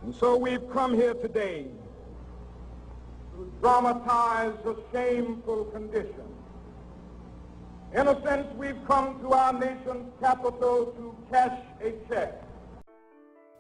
And so we've come here today to dramatize a shameful condition. In a sense, we've come to our nation's capital to cash a check.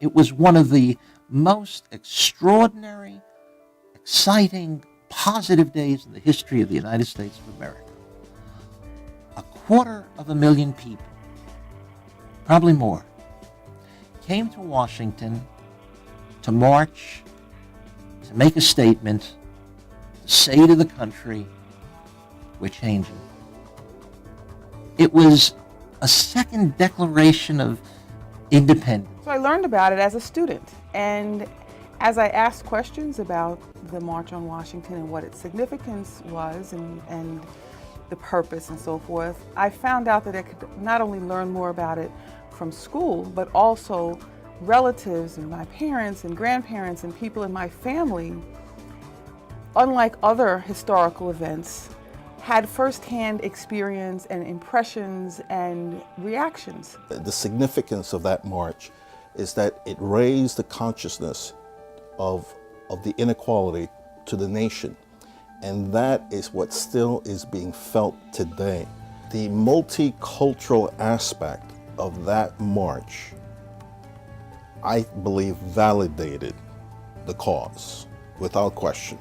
It was one of the most extraordinary, exciting, positive days in the history of the United States of America. 250,000 people, probably more, came to Washington to march, to make a statement, to say to the country, we're changing. It was a second declaration of independence. So I learned about it as a student, and as I asked questions about the March on Washington and what its significance was and the purpose and so forth, I found out that I could not only learn more about it from school, but also relatives and my parents and grandparents and people in my family, unlike other historical events, had firsthand experience and impressions and reactions. The significance of that march is that it raised the consciousness of the inequality to the nation. And that is what still is being felt today. The multicultural aspect of that march, I believe, validated the cause without question.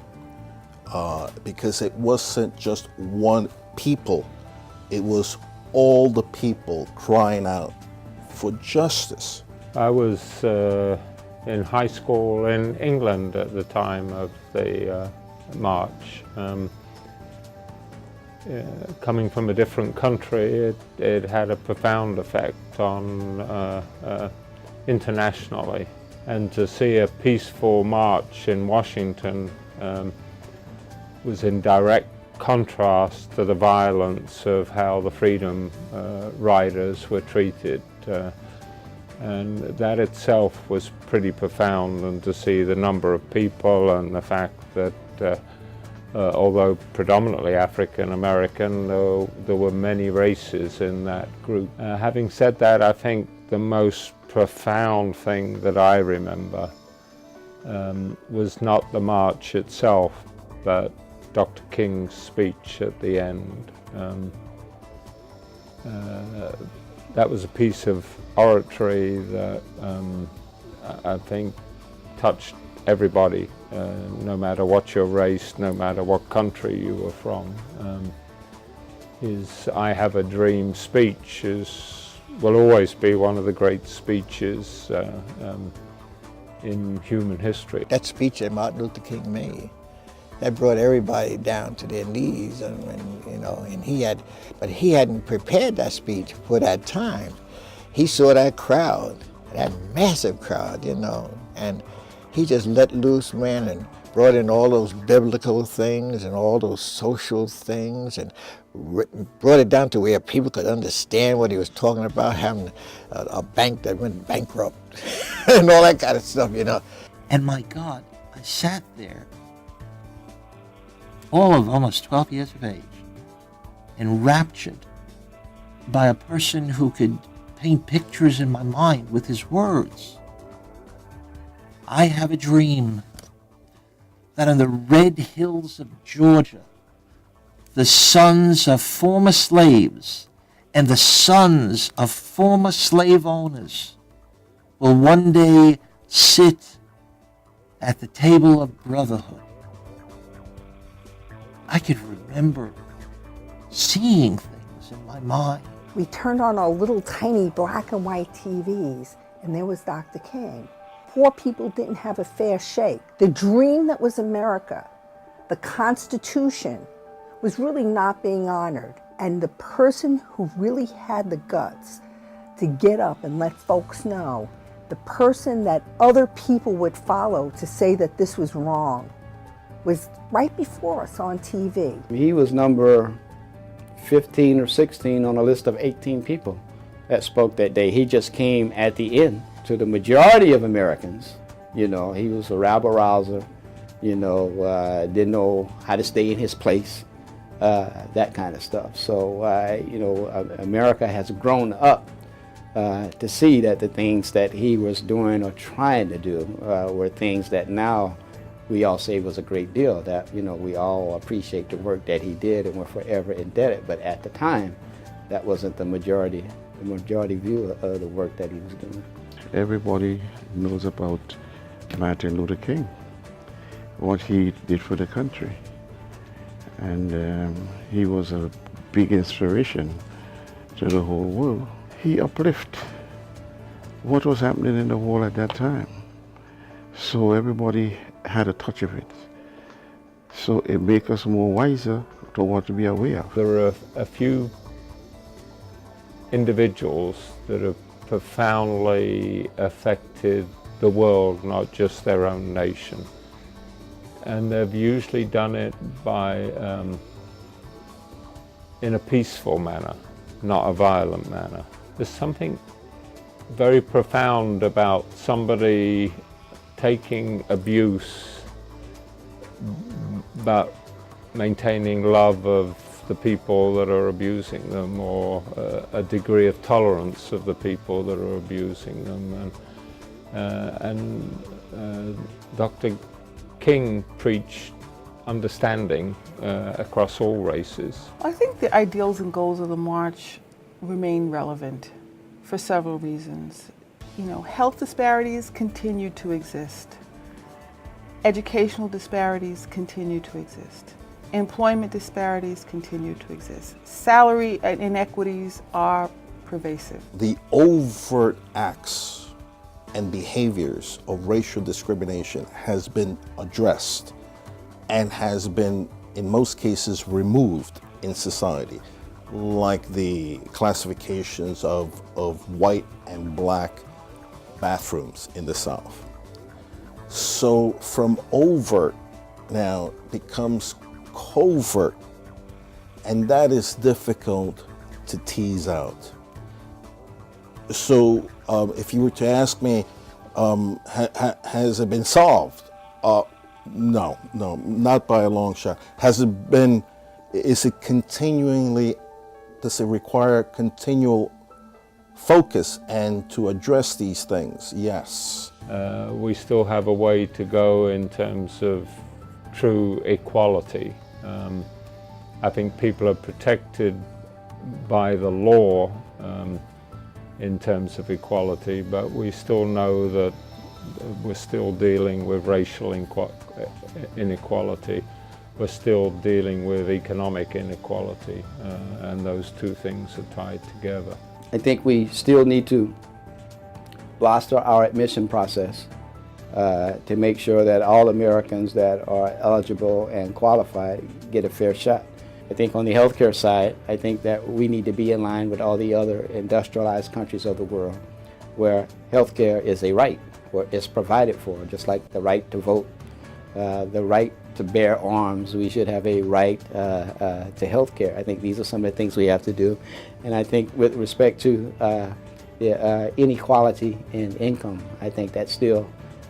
Because it wasn't just one people, it was all the people crying out for justice. I was in high school in England at the time of the march. Coming from a different country, it had a profound effect on internationally. And to see a peaceful march in Washington was in direct contrast to the violence of how the Freedom Riders were treated. And that itself was pretty profound, and to see the number of people and the fact that although predominantly African American, there were many races in that group. Having said that, I think the most profound thing that I remember was not the march itself, but Dr. King's speech at the end. That was a piece of oratory that I think touched everybody, no matter what your race, no matter what country you were from. His I Have a Dream speech will always be one of the great speeches in human history. That speech that Martin Luther King made, that brought everybody down to their knees, and he hadn't prepared that speech for that time. He saw that crowd, that massive crowd, and he just let loose, man, and brought in all those biblical things and all those social things, and brought it down to where people could understand what he was talking about, having a bank that went bankrupt and all that kind of stuff, And my God, I sat there, all of almost 12 years of age, enraptured by a person who could paint pictures in my mind with his words. I have a dream that on the red hills of Georgia, the sons of former slaves and the sons of former slave owners will one day sit at the table of brotherhood. I could remember seeing things in my mind. We turned on our little tiny black and white TVs, and there was Dr. King. Poor people didn't have a fair shake. The dream that was America, the Constitution, was really not being honored. And the person who really had the guts to get up and let folks know, the person that other people would follow to say that this was wrong, was right before us on TV. He was number 15 or 16 on a list of 18 people that spoke that day. He just came at the end. To the majority of Americans, he was a rabble-rouser, didn't know how to stay in his place, that kind of stuff. So, America has grown up to see that the things that he was doing or trying to do were things that now we all say was a great deal, that, you know, we all appreciate the work that he did and we're forever indebted. But at the time, that wasn't the majority view of the work that he was doing. Everybody knows about Martin Luther King, what he did for the country. And he was a big inspiration to the whole world. He uplifted what was happening in the world at that time. So everybody had a touch of it. So it makes us more wiser to what to be aware of. There are a few individuals that have profoundly affected the world, not just their own nation. And they've usually done it by, in a peaceful manner, not a violent manner. There's something very profound about somebody taking abuse but maintaining love of the people that are abusing them, or a degree of tolerance of the people that are abusing them. And Dr. King preached understanding across all races. I think the ideals and goals of the march remain relevant for several reasons. You know, health disparities continue to exist. Educational disparities continue to exist. Employment disparities continue to exist. Salary inequities are pervasive. The overt acts and behaviors of racial discrimination has been addressed and has been, in most cases, removed in society, like the classifications of white and black bathrooms in the South. So from overt now becomes covert, and that is difficult to tease out. So if you were to ask me, has it been solved? No, not by a long shot. Has it been, is it continually, does it require continual focus and to address these things? Yes. We still have a way to go in terms of true equality. I think people are protected by the law in terms of equality, but we still know that we're still dealing with racial inequality. We're still dealing with economic inequality, and those two things are tied together. I think we still need to bolster our admission process to make sure that all Americans that are eligible and qualified get a fair shot. I think on the healthcare side, I think that we need to be in line with all the other industrialized countries of the world where healthcare is a right, or is provided for, just like the right to vote, the right to bear arms. We should have a right to healthcare. I think these are some of the things we have to do. And I think with respect to the inequality in income, I think that still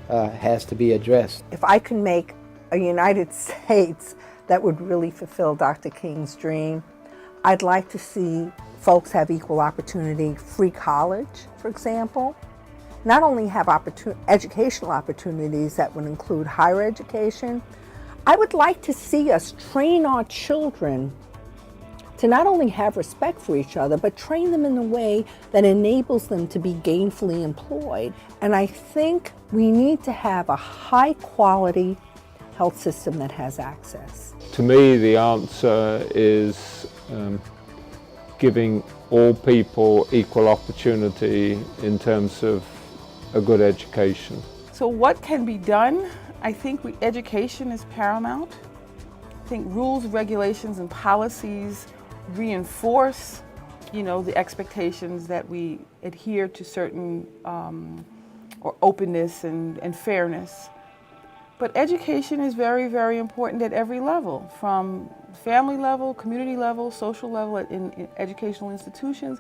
has to be addressed. If I can make a United States that would really fulfill Dr. King's dream, I'd like to see folks have equal opportunity, free college, for example. Not only have educational opportunities that would include higher education, I would like to see us train our children to not only have respect for each other, but train them in a way that enables them to be gainfully employed. And I think we need to have a high quality health system that has access. To me, the answer is giving all people equal opportunity in terms of a good education. So what can be done? I think education is paramount. I think rules, regulations, and policies reinforce, the expectations that we adhere to certain or openness and fairness. But education is very, very important at every level, from family level, community level, social level, in educational institutions,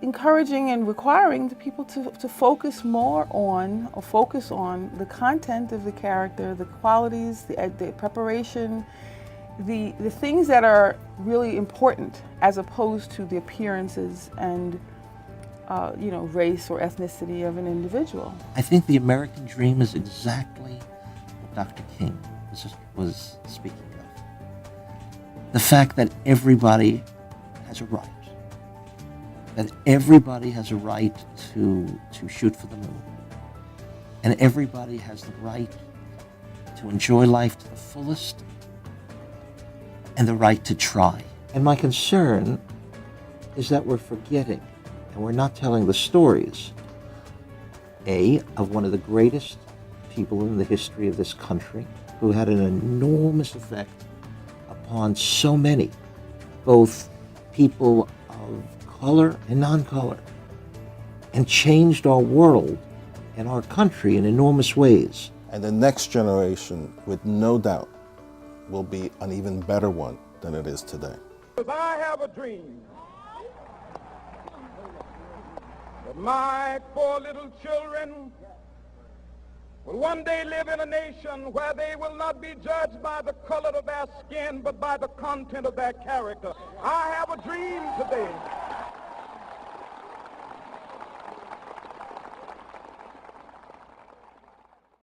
encouraging and requiring the people to focus more on, or focus on the content of the character, the qualities, the preparation, the things that are really important, as opposed to the appearances and race or ethnicity of an individual. I think the American dream is exactly what Dr. King was speaking of. The fact that everybody has a right. That everybody has a right to shoot for the moon. And everybody has the right to enjoy life to the fullest and the right to try. And my concern is that we're forgetting and we're not telling the stories, of one of the greatest people in the history of this country who had an enormous effect upon so many, both people of color and non-color, and changed our world and our country in enormous ways. And the next generation, with no doubt, will be an even better one than it is today. Because I have a dream that my 4 little children will one day live in a nation where they will not be judged by the color of their skin, but by the content of their character. I have a dream today